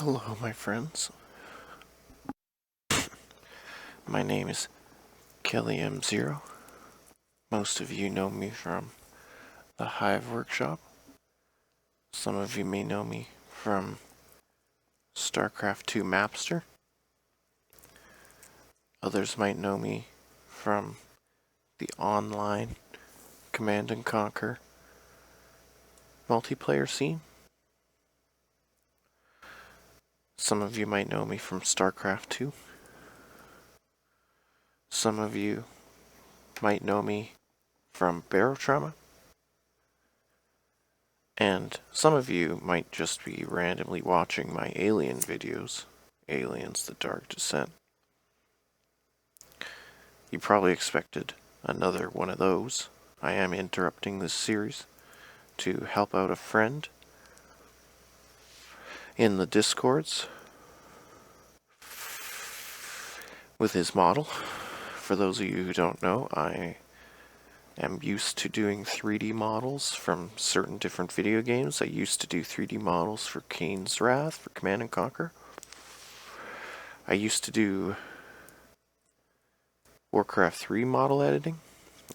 Hello, my friends. My name is Kelly M0. Most of you know me from the Hive Workshop. Some of you may know me from StarCraft 2 Mapster. Others might know me from the online Command & Conquer multiplayer scene. Some of you might know me from StarCraft 2. Some of you might know me from Barotrauma. And some of you might just be randomly watching my alien videos, Aliens: The Dark Descent. You probably expected another one of those. I am interrupting this series to help out a friend in the Discords with his model. For those of you who don't know, I am used to doing 3D models from certain different video games. I used to do 3D models for Kane's Wrath, for Command & Conquer. I used to do Warcraft 3 model editing,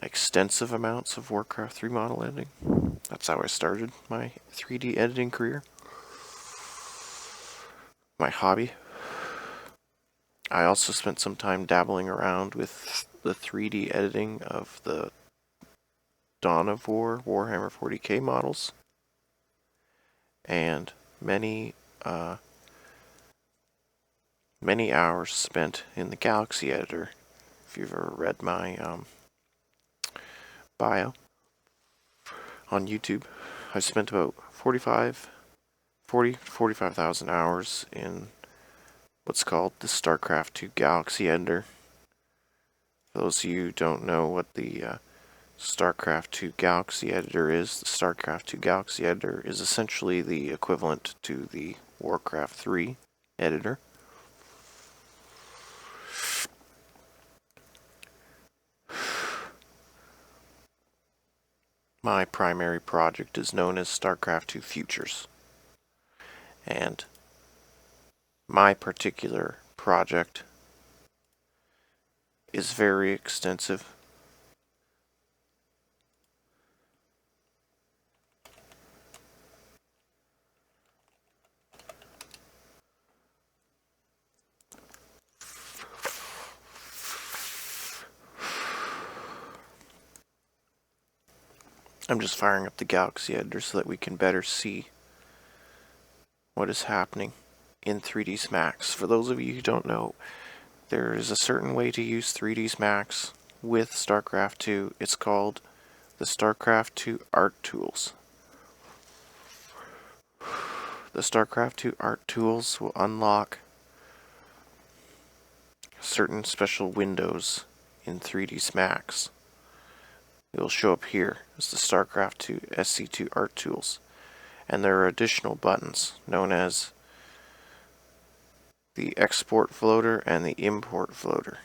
extensive amounts of Warcraft 3 model editing. That's how I started my 3D editing career, my hobby. I also spent some time dabbling around with the 3D editing of the Dawn of War Warhammer 40k models, and many hours spent in the Galaxy editor. If you've ever read my bio on YouTube, I spent about 45,000 hours in what's called the StarCraft 2 Galaxy editor. For those of you who don't know what the StarCraft 2 Galaxy editor is, the StarCraft 2 Galaxy editor is essentially the equivalent to the Warcraft 3 editor. My primary project is known as StarCraft 2 Futures, and my particular project is very extensive. I'm just firing up the Galaxy editor so that we can better see what is happening in 3ds Max. For those of you who don't know, there is a certain way to use 3ds Max with StarCraft 2. It's called the StarCraft 2 Art Tools. The StarCraft 2 Art Tools will unlock certain special windows in 3ds Max. It will show up here as the StarCraft 2 SC2 Art Tools. And there are additional buttons known as the Export Floater and the Import Floater.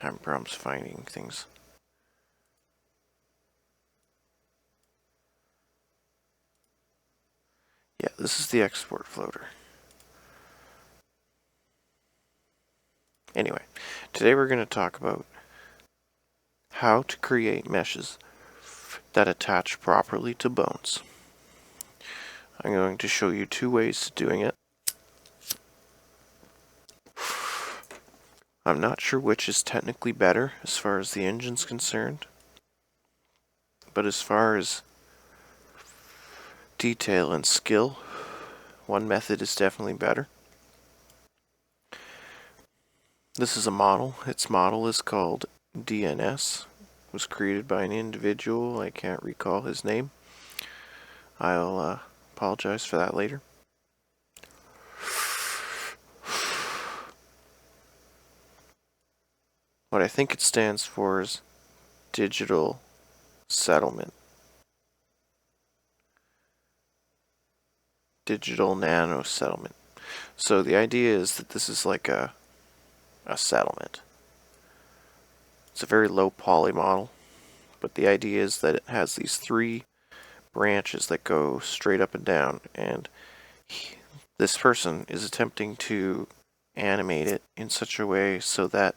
I'm problems finding things. Yeah, this is the Export Floater. Anyway, today we're going to talk about how to create meshes that attach properly to bones. I'm going to show you two ways of doing it. I'm not sure which is technically better as far as the engine's concerned, but as far as detail and skill, one method is definitely better. This is a model. Its model is called DNS. It was created by an individual. I can't recall his name. I'll apologize for that later. What I think it stands for is Digital Settlement. Digital Nano Settlement. So the idea is that this is like a settlement. It's a very low poly model. but the idea is that it has these 3 branches that go straight up and down, and this person is attempting to animate it in such a way so that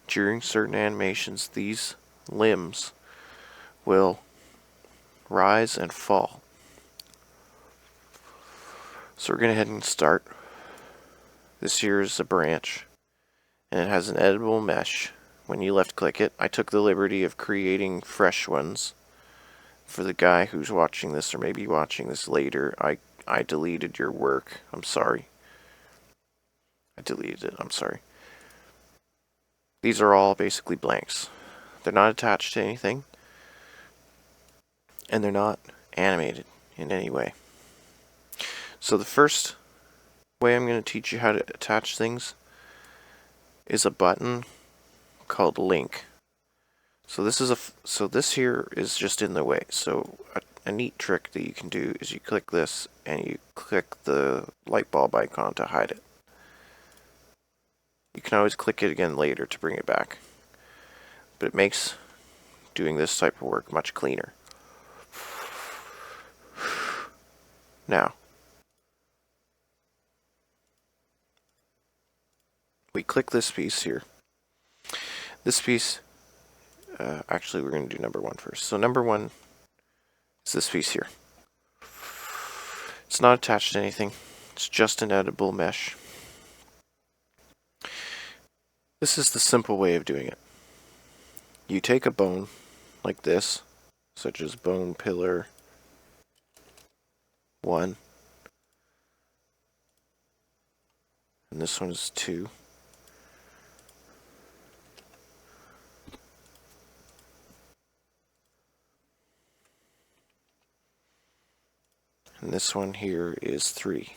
during certain animations these limbs will rise and fall. So we're going to head and start. This here is a branch, and it has an editable mesh. When you left click it, I took the liberty of creating fresh ones for the guy who's watching this, or maybe watching this later. I deleted your work. I'm sorry. I deleted it. I'm sorry. These are all basically blanks. They're not attached to anything, and they're not animated in any way. So the first way I'm going to teach you how to attach things is a button called link. So this here is just in the way. So a neat trick that you can do is you click this and you click the light bulb icon to hide it. You can always click it again later to bring it back, but it makes doing this type of work much cleaner. Now, we click this piece here. This piece, actually we're going to do number 1 first. So number 1 is this piece here. It's not attached to anything. It's just an editable mesh. This is the simple way of doing it. You take a bone like this, such as bone pillar 1, and this one is 2. And this one here is 3.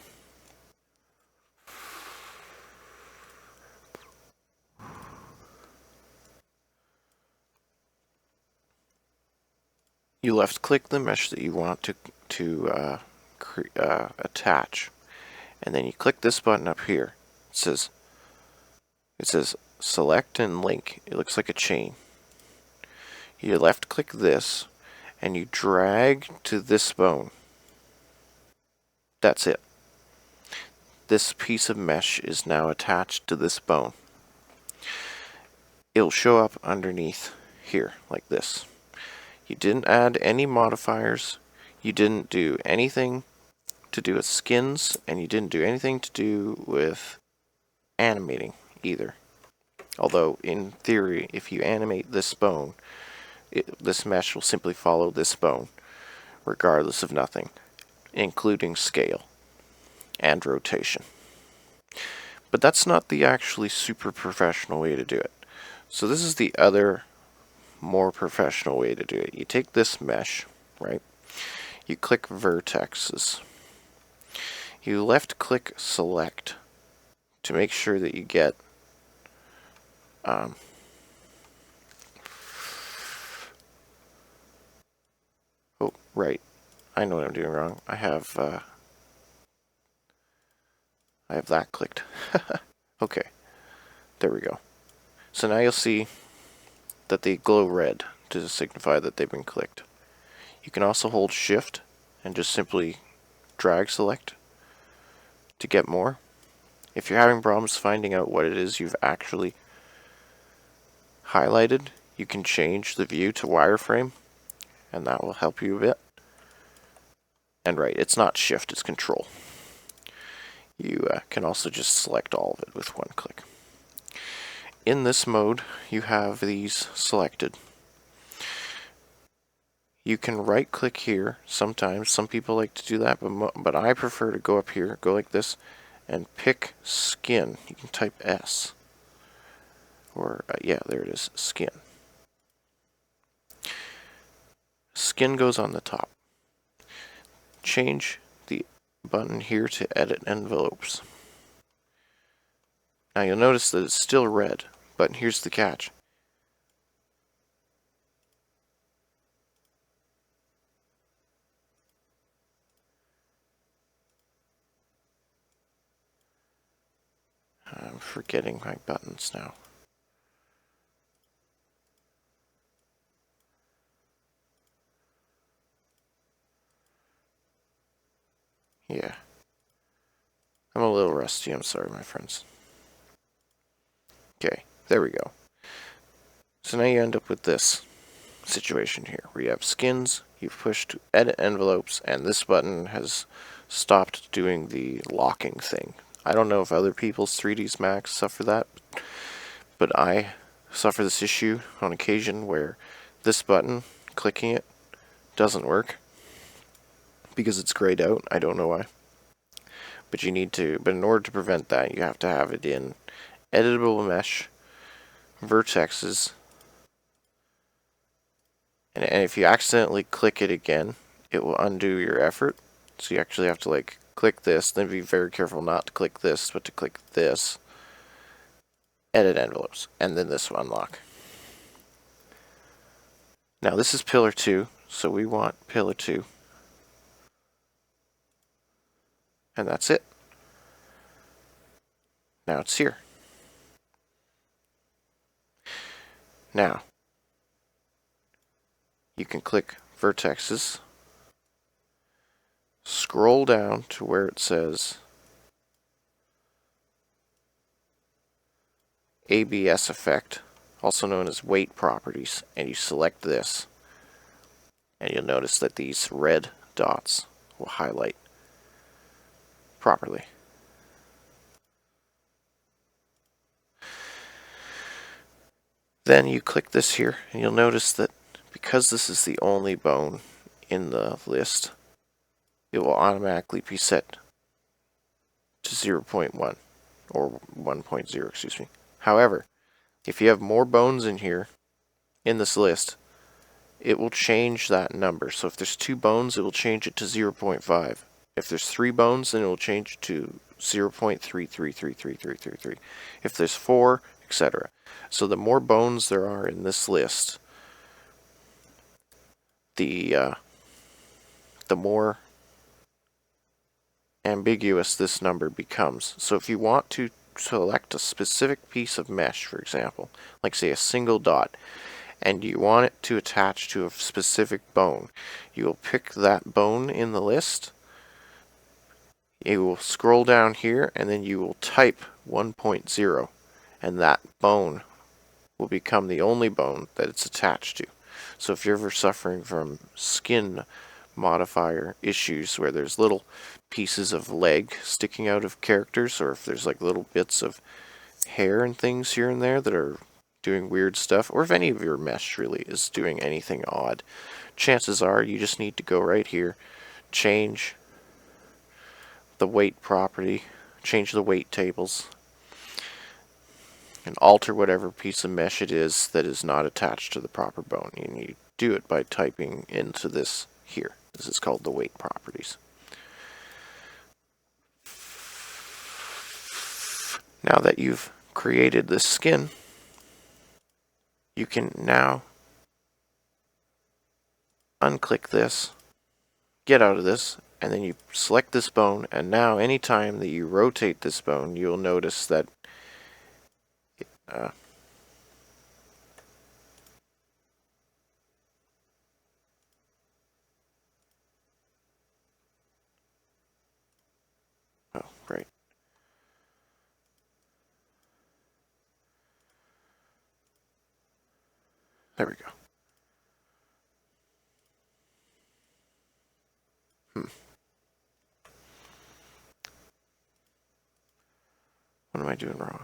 You left click the mesh that you want to attach, and then you click this button up here. It says select and link. It looks like a chain. You left click this and you drag to this bone. That's it. This piece of mesh is now attached to this bone. It'll show up underneath here like this. You didn't add any modifiers, you didn't do anything to do with skins, and you didn't do anything to do with animating either. Although, in theory, if you animate this bone, this mesh will simply follow this bone, regardless of nothing, including scale and rotation. But that's not the actually super professional way to do it. So this is the other more professional way to do it. You take this mesh, right? You click vertexes. You left click select to make sure that you get oh, right. I know what I'm doing wrong. I have that clicked. Okay. There we go. So now you'll see that they glow red to signify that they've been clicked. You can also hold shift and just simply drag select to get more. If you're having problems finding out what it is you've actually highlighted, you can change the view to wireframe, and that will help you a bit. And right, it's not shift, it's control. You can also just select all of it with one click. In this mode, you have these selected. You can right click here sometimes. Some people like to do that, but I prefer to go up here, go like this, and pick skin. You can type S. Or, yeah, there it is, skin. Skin goes on the top. Change the button here to edit envelopes. Now you'll notice that it's still red, but here's the catch. I'm forgetting my buttons now. Yeah. I'm a little rusty, I'm sorry, my friends. Okay, there we go. So now you end up with this situation here, where you have skins, you've pushed edit envelopes, and this button has stopped doing the locking thing. I don't know if other people's 3ds Macs suffer that, but I suffer this issue on occasion where this button, clicking it, doesn't work because it's grayed out. I don't know why. But in order to prevent that, you have to have it in editable mesh, vertexes, and if you accidentally click it again, it will undo your effort. So you actually have to like click this, then be very careful not to click this, but to click this, edit envelopes, and then this will unlock. Now this is pillar 2, so we want pillar 2. And that's it. Now it's here. Now, you can click vertexes, scroll down to where it says ABS effect, also known as weight properties, and you select this, and you'll notice that these red dots will highlight properly. Then you click this here, and you'll notice that because this is the only bone in the list, it will automatically be set to 0.1, or 1.0, excuse me. However, if you have more bones in here, in this list, it will change that number. So if there's 2 bones, it will change it to 0.5. If there's 3 bones, then it will change it to 0.33333333. If there's 4, etc. So the more bones there are in this list, the more ambiguous this number becomes. So if you want to select a specific piece of mesh, for example, like say a single dot, and you want it to attach to a specific bone, you will pick that bone in the list, you will scroll down here, and then you will type 1.0, and that bone will become the only bone that it's attached to. So if you're ever suffering from skin modifier issues where there's little pieces of leg sticking out of characters, or if there's like little bits of hair and things here and there that are doing weird stuff, or if any of your mesh really is doing anything odd, chances are you just need to go right here, change the weight property, change the weight tables, and alter whatever piece of mesh it is that is not attached to the proper bone. And you do it by typing into this here. This is called the weight properties. Now that you've created this skin, you can now unclick this, get out of this, and then you select this bone, and now anytime that you rotate this bone, you'll notice that oh, right. There we go. What am I doing wrong?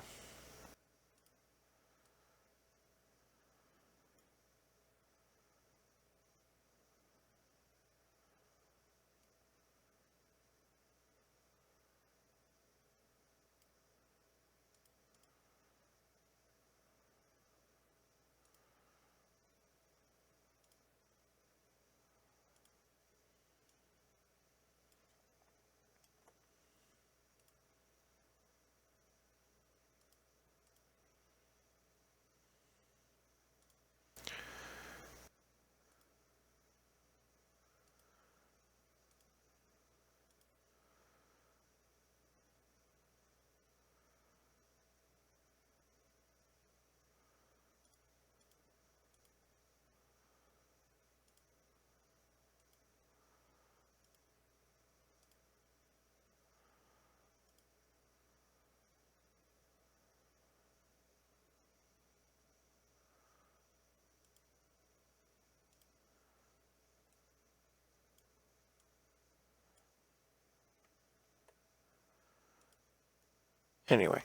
Anyway.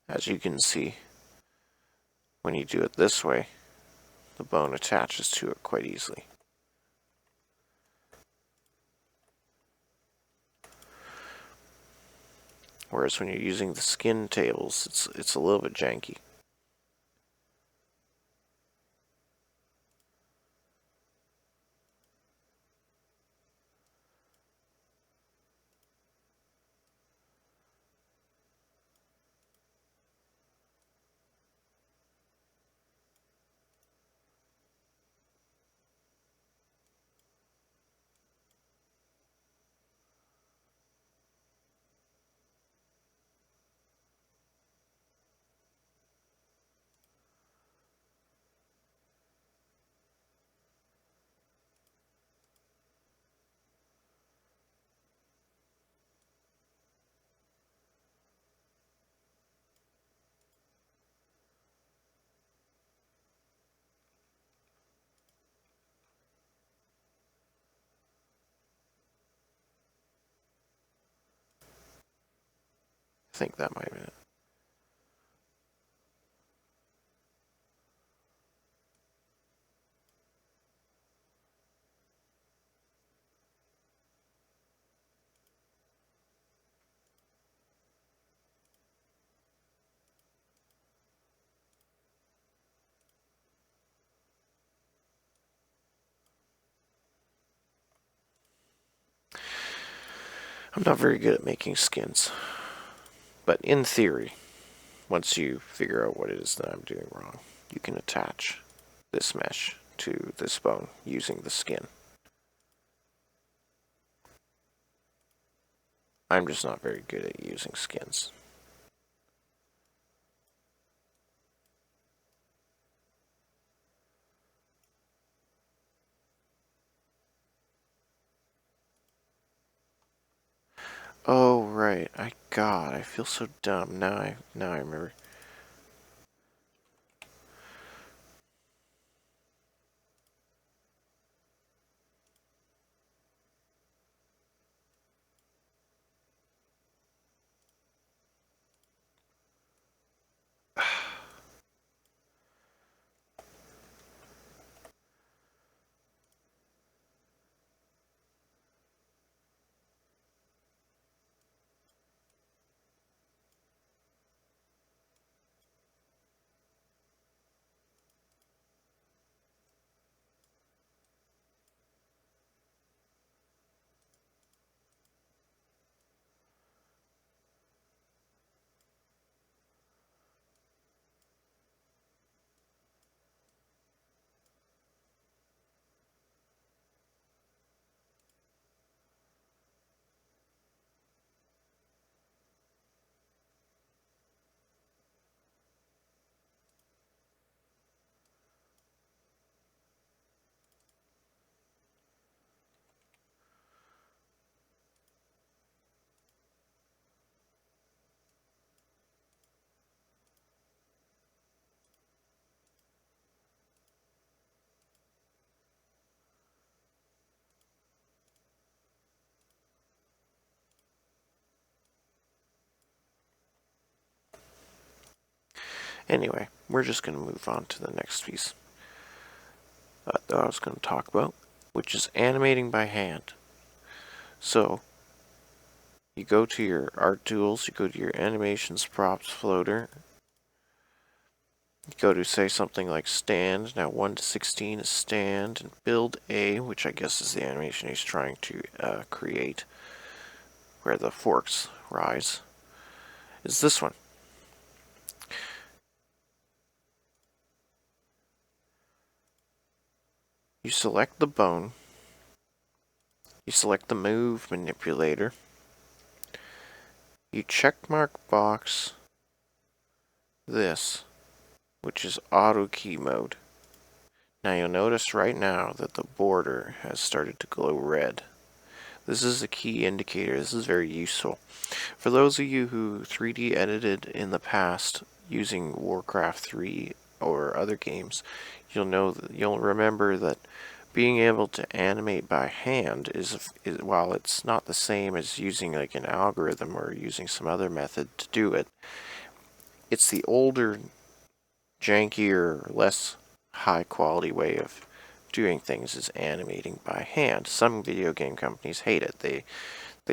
As you can see, when you do it this way, the bone attaches to it quite easily. Whereas when you're using the skin tables, it's a little bit janky. I think that might be it. I'm not very good at making skins, but in theory, once you figure out what it is that I'm doing wrong, you can attach this mesh to this bone using the skin. I'm just not very good at using skins. Oh, right. God, I feel so dumb. Now I remember. Anyway, we're just going to move on to the next piece that I was going to talk about, which is animating by hand. So, you go to your art tools, you go to your animations props floater, you go to say something like stand, now 1 to 16 is stand, and build A, which I guess is the animation he's trying to create, where the forks rise, is this one. You select the bone, you select the move manipulator, you checkmark box this, which is auto key mode. Now you'll notice right now that the border has started to glow red. This is a key indicator. This is very useful. For those of you who 3D edited in the past using Warcraft 3 or other games, you'll remember that being able to animate by hand is while it's not the same as using like an algorithm or using some other method to do it, it's the older, jankier, less high quality way of doing things is animating by hand. Some video game companies hate it. They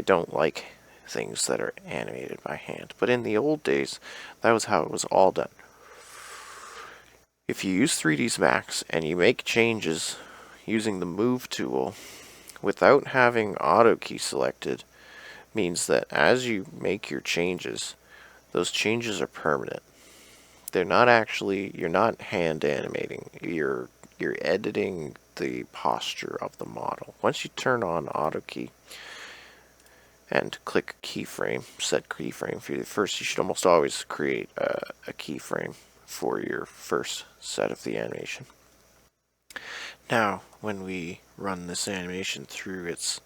don't like things that are animated by hand. But in the old days, that was how it was all done. If you use 3ds Max and you make changes using the Move tool without having auto key selected, means that as you make your changes, those changes are permanent. They're not actually, you're not hand animating, you're editing the posture of the model. Once you turn on auto key and click keyframe, set keyframe, first you should almost always create a keyframe for your first set of the animation. Now, when we run this animation through its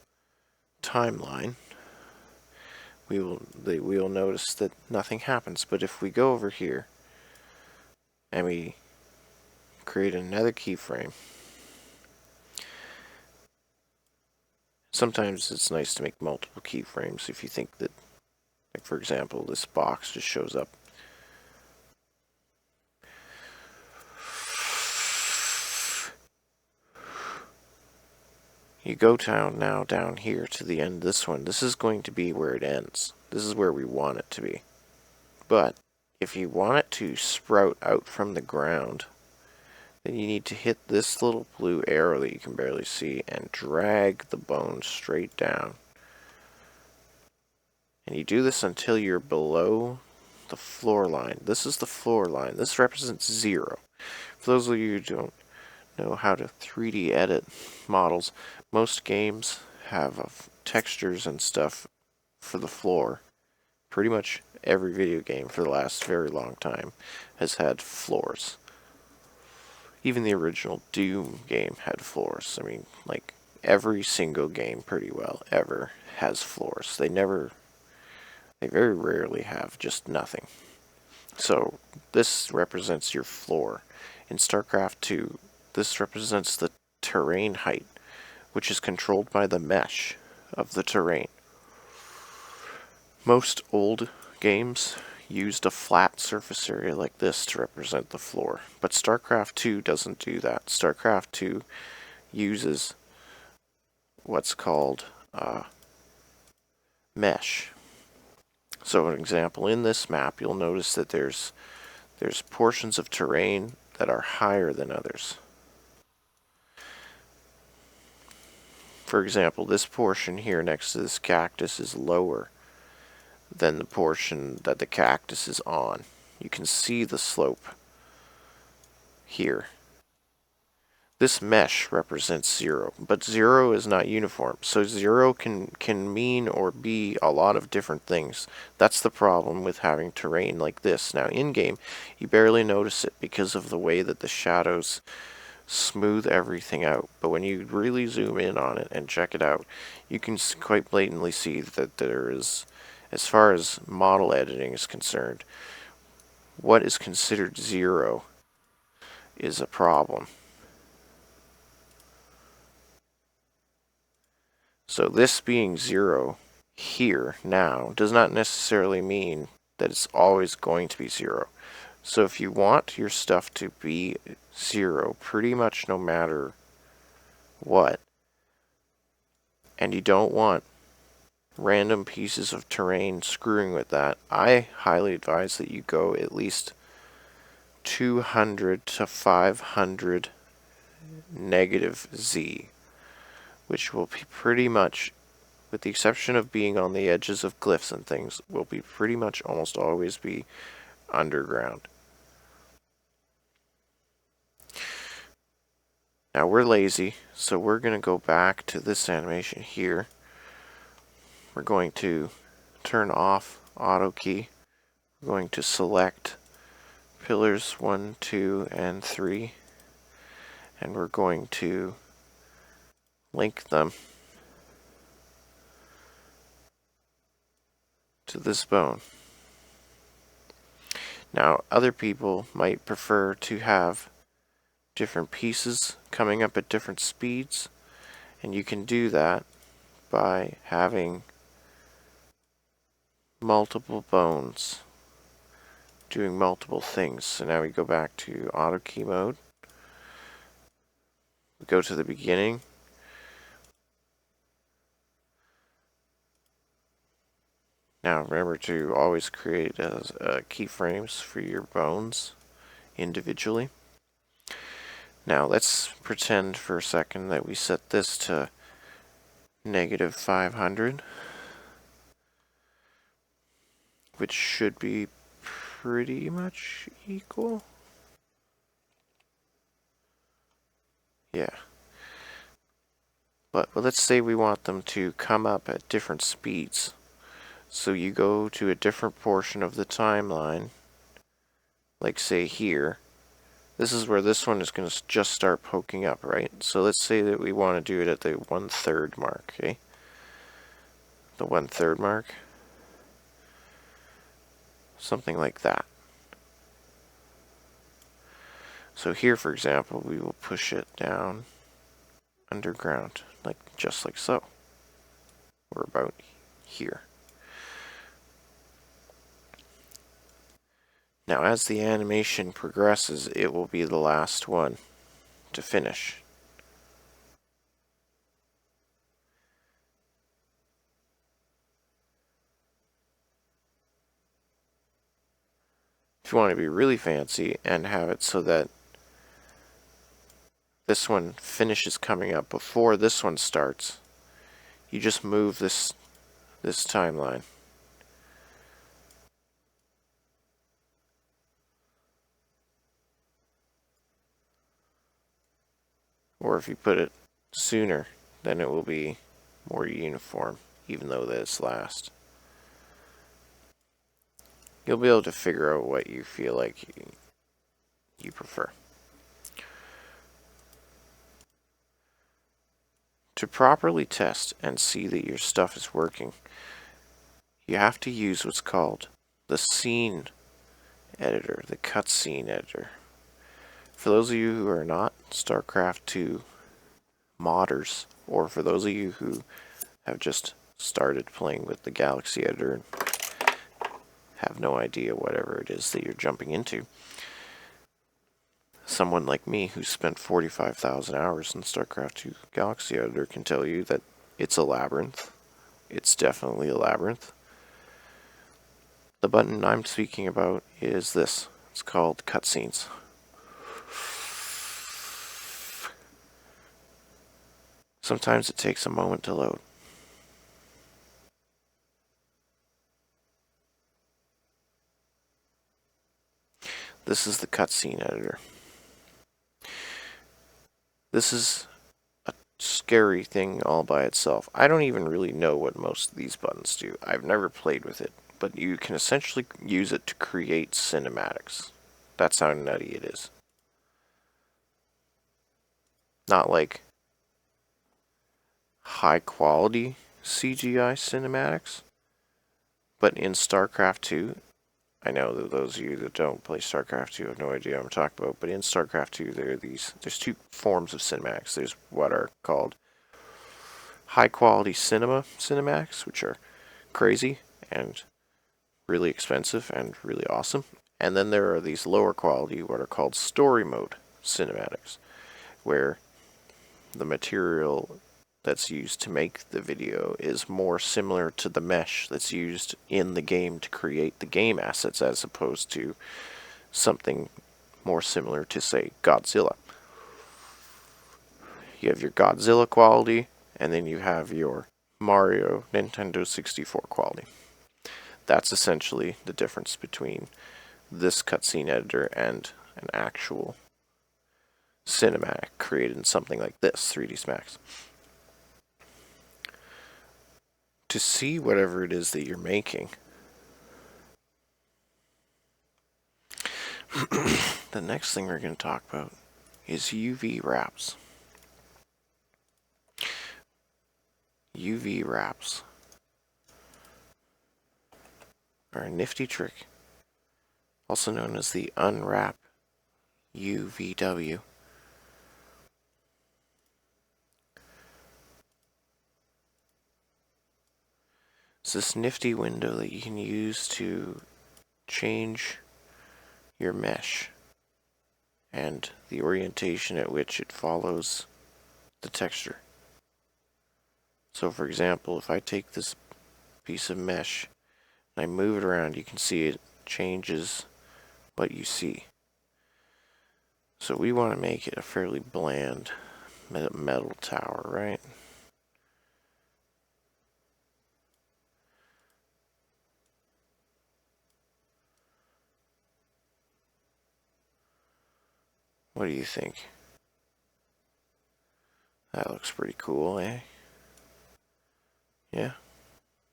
timeline, we will notice that nothing happens. But if we go over here and we create another keyframe, sometimes it's nice to make multiple keyframes if you think that, like for example, this box just shows up. You go down here to the end of this one. This is going to be where it ends. This is where we want it to be. But if you want it to sprout out from the ground, then you need to hit this little blue arrow that you can barely see and drag the bone straight down. And you do this until you're below the floor line. This is the floor line. This represents 0. For those of you who don't know how to 3D edit models, most games have textures and stuff for the floor. Pretty much every video game for the last very long time has had floors. Even the original Doom game had floors. I mean, like every single game pretty well ever has floors. They very rarely have just nothing. So this represents your floor. In StarCraft 2, this represents the terrain height, which is controlled by the mesh of the terrain. Most old games used a flat surface area like this to represent the floor, but StarCraft 2 doesn't do that. StarCraft 2 uses what's called mesh. So an example, in this map, you'll notice that there's portions of terrain that are higher than others. For example, this portion here next to this cactus is lower than the portion that the cactus is on. You can see the slope here. This mesh represents 0, but 0 is not uniform. So 0 can mean or be a lot of different things. That's the problem with having terrain like this. Now in-game, you barely notice it because of the way that the shadows smooth everything out. But when you really zoom in on it and check it out, you can quite blatantly see that there is, as far as model editing is concerned, what is considered 0 is a problem. So this being 0 here now does not necessarily mean that it's always going to be 0. So if you want your stuff to be 0 pretty much no matter what, and you don't want random pieces of terrain screwing with that, I highly advise that you go at least 200 to 500 negative Z, which will be pretty much, with the exception of being on the edges of glyphs and things, will be pretty much almost always be underground. Now we're lazy, so we're going to go back to this animation here. We're going to turn off auto key. We're going to select pillars 1, 2, and 3, and we're going to link them to this bone. Now, other people might prefer to have different pieces coming up at different speeds, and you can do that by having multiple bones doing multiple things. So now we go back to auto key mode. We go to the beginning. Now remember to always create keyframes for your bones individually. Now let's pretend for a second that we set this to -500, which should be pretty much equal. Yeah. But let's say we want them to come up at different speeds. So you go to a different portion of the timeline, like say here. This is where this one is going to just start poking up, right? So let's say that we want to do it at the 1/3 mark, okay? The 1/3 mark. Something like that. So here, for example, we will push it down underground, just like so. Or about here. Now, as the animation progresses, it will be the last one to finish. If you want to be really fancy and have it so that this one finishes coming up before this one starts, you just move this timeline. Or if you put it sooner, then it will be more uniform, even though that it's last. You'll be able to figure out what you feel like you prefer. To properly test and see that your stuff is working, you have to use what's called the scene editor, the cutscene editor. For those of you who are not StarCraft 2 modders, or for those of you who have just started playing with the Galaxy editor and have no idea whatever it is that you're jumping into, someone like me who spent 45,000 hours in StarCraft 2 Galaxy editor can tell you that it's a labyrinth. It's definitely a labyrinth. The button I'm speaking about is this. It's called cutscenes. Sometimes it takes a moment to load. This is the cutscene editor. This is a scary thing all by itself. I don't even really know what most of these buttons do. I've never played with it, but you can essentially use it to create cinematics. That's how nutty it is. Not like high quality CGI cinematics, but in StarCraft 2, I know that those of you that don't play StarCraft 2 have no idea what I'm talking about, but in StarCraft 2 there's two forms of cinematics. There's what are called high quality cinematics, which are crazy and really expensive and really awesome. And then there are these lower quality, what are called story mode cinematics, where the material that's used to make the video is more similar to the mesh that's used in the game to create the game assets, as opposed to something more similar to, say, Godzilla. You have your Godzilla quality, and then you have your Mario Nintendo 64 quality. That's essentially the difference between this cutscene editor and an actual cinematic created in something like this, 3ds Max. To see whatever it is that you're making, the next thing we're going to talk about is UV wraps. UV wraps are a nifty trick, also known as the unwrap UVW, this nifty window that you can use to change your mesh and the orientation at which it follows the texture. So for example, if I take this piece of mesh and I move it around, you can see it changes what you see. So we want to make it a fairly bland metal tower, right? What do you think? That looks pretty cool, eh? Yeah,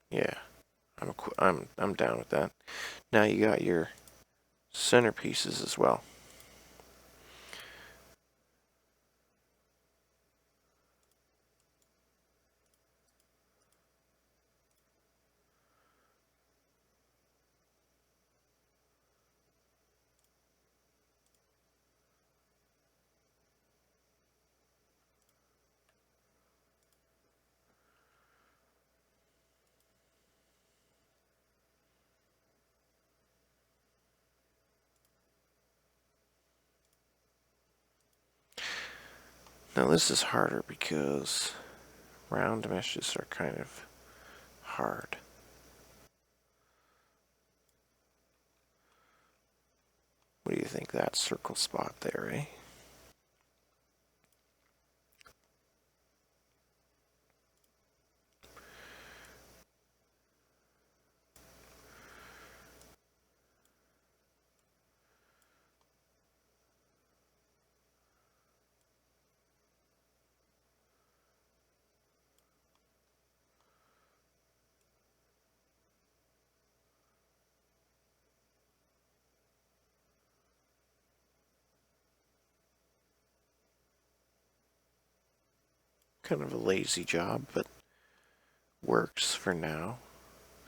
yeah. I'm down with that. Now you got your centerpieces as well. Now this is harder because round meshes are kind of hard. What do you think that circle spot there, eh? Kind of a lazy job, but works for now,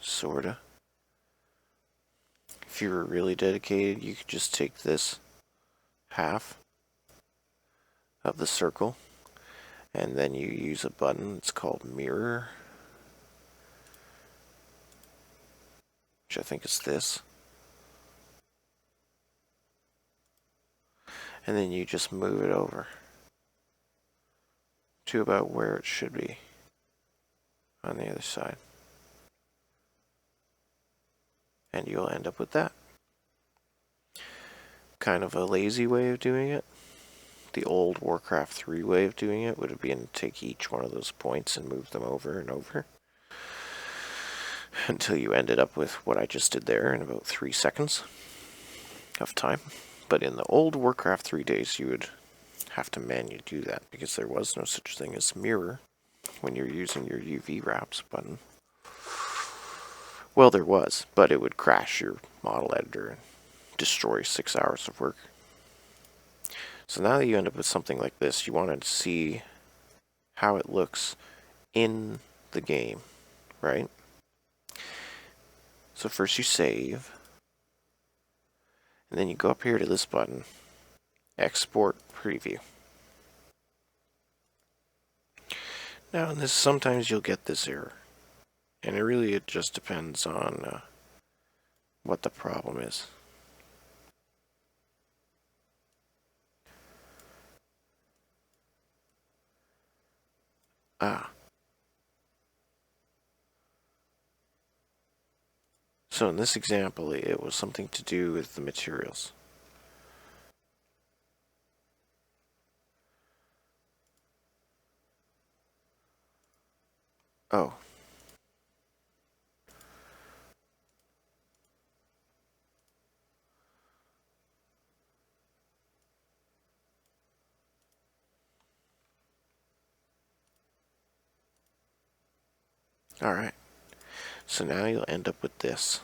sorta. If you were really dedicated, you could just take this half of the circle and then you use a button. It's called mirror, which I think is this. And then you just move it over to about where it should be on the other side. And you'll end up with that. Kind of a lazy way of doing it. The old Warcraft 3 way of doing it would have been to take each one of those points and move them over and over until you ended up with what I just did there in about 3 seconds of time. But in the old Warcraft 3 days, you would have to manually do that because there was no such thing as mirror when you're using your UV wraps button. Well, there was, but it would crash your model editor and destroy 6 hours of work. So now that you end up with something like this, you want to see how it looks in the game, right? So first you save, and then you go up here to this button, Export Preview. Now in this, sometimes you'll get this error, and it just depends on what the problem is. So in this example, it was something to do with the materials. Oh. Alright. So now you'll end up with this.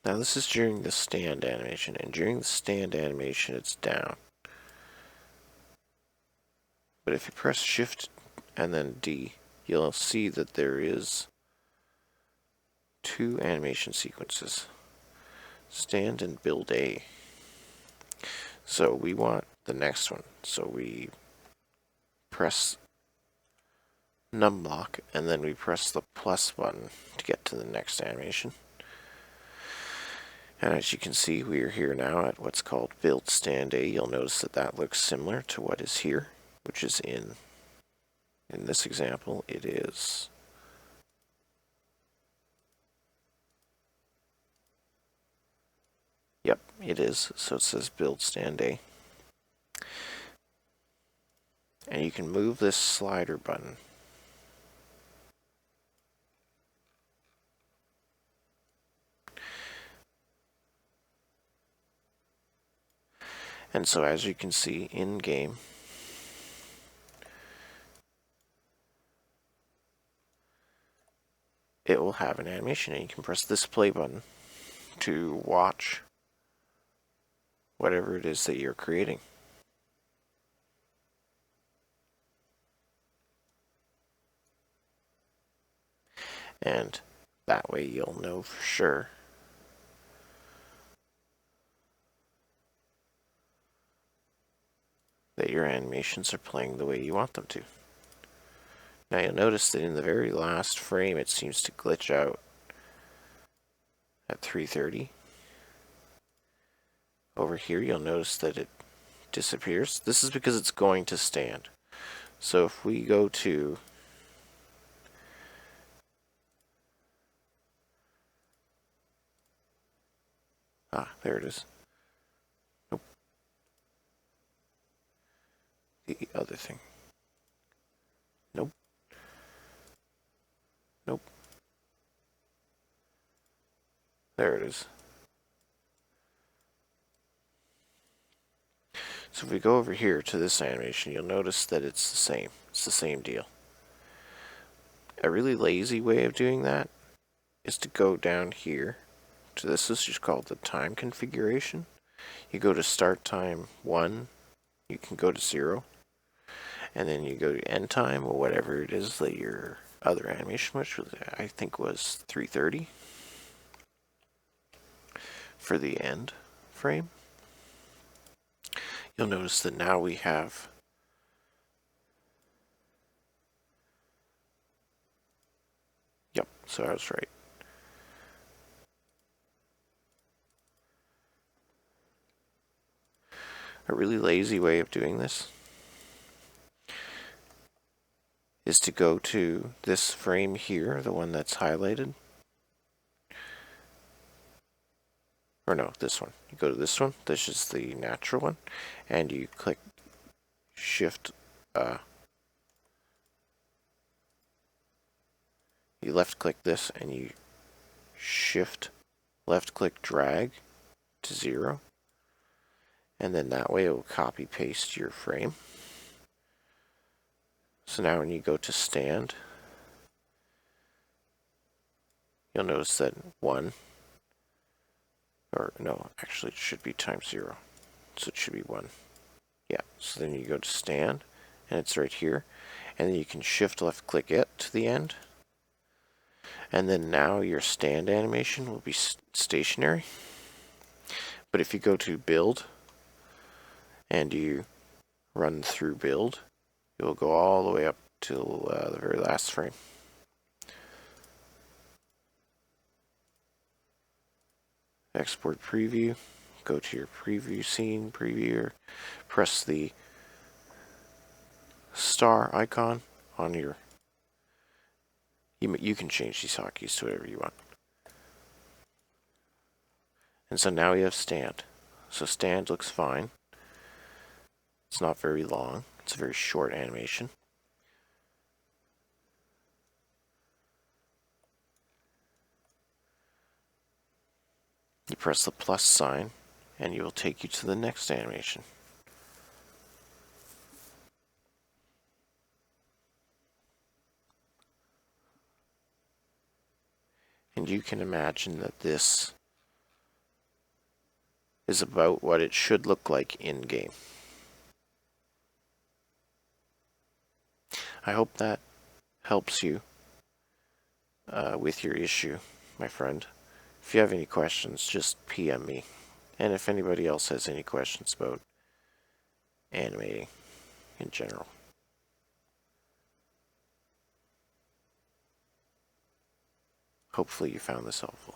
Now this is during the stand animation, and during the stand animation it's down. But if you press Shift and then D, you'll see that there is 2 animation sequences. Stand and build A. So we want the next one. So we press num block, and then we press the plus button to get to the next animation. And as you can see, we are here now at what's called build stand A. You'll notice that that looks similar to what is here, which is in this example, it is yep, it is. So it says build stand A. And you can move this slider button. And so as you can see in game, it will have an animation, and you can press this play button to watch whatever it is that you're creating. And that way you'll know for sure that your animations are playing the way you want them to. Now you'll notice that in the very last frame it seems to glitch out at 3:30. Over here you'll notice that it disappears. This is because it's going to stand. So if we go to there it is. Nope. The other thing. Nope. Nope. There it is. So if we go over here to this animation, you'll notice that it's the same. It's the same deal. A really lazy way of doing that is to go down here to this is just called the time configuration. You go to start time 1, you can go to 0, and then you go to end time or whatever it is that your other animation, which I think was 3:30 for the end frame. You'll notice that now we have yep, so I was right. A really lazy way of doing this is to go to this frame here, the one that's highlighted. Or no, this one. You go to this one. This is the natural one. And you click Shift. You left click this and you Shift left click drag to 0. And then that way it will copy paste your frame. So now when you go to stand, you'll notice that 1, or no, actually it should be times 0. So it should be 1. Yeah, so then you go to stand, and it's right here. And then you can shift left click it to the end. And then now your stand animation will be stationary. But if you go to build, and you run through build, it will go all the way up till the very last frame. Export preview, go to your preview scene, previewer, press the star icon on your, you can change these hotkeys to whatever you want. And so now we have stand. So stand looks fine. It's not very long. It's a very short animation. You press the plus sign, and it will take you to the next animation. And you can imagine that this is about what it should look like in-game. I hope that helps you with your issue, my friend. If you have any questions, just PM me. And if anybody else has any questions about animating in general. Hopefully you found this helpful.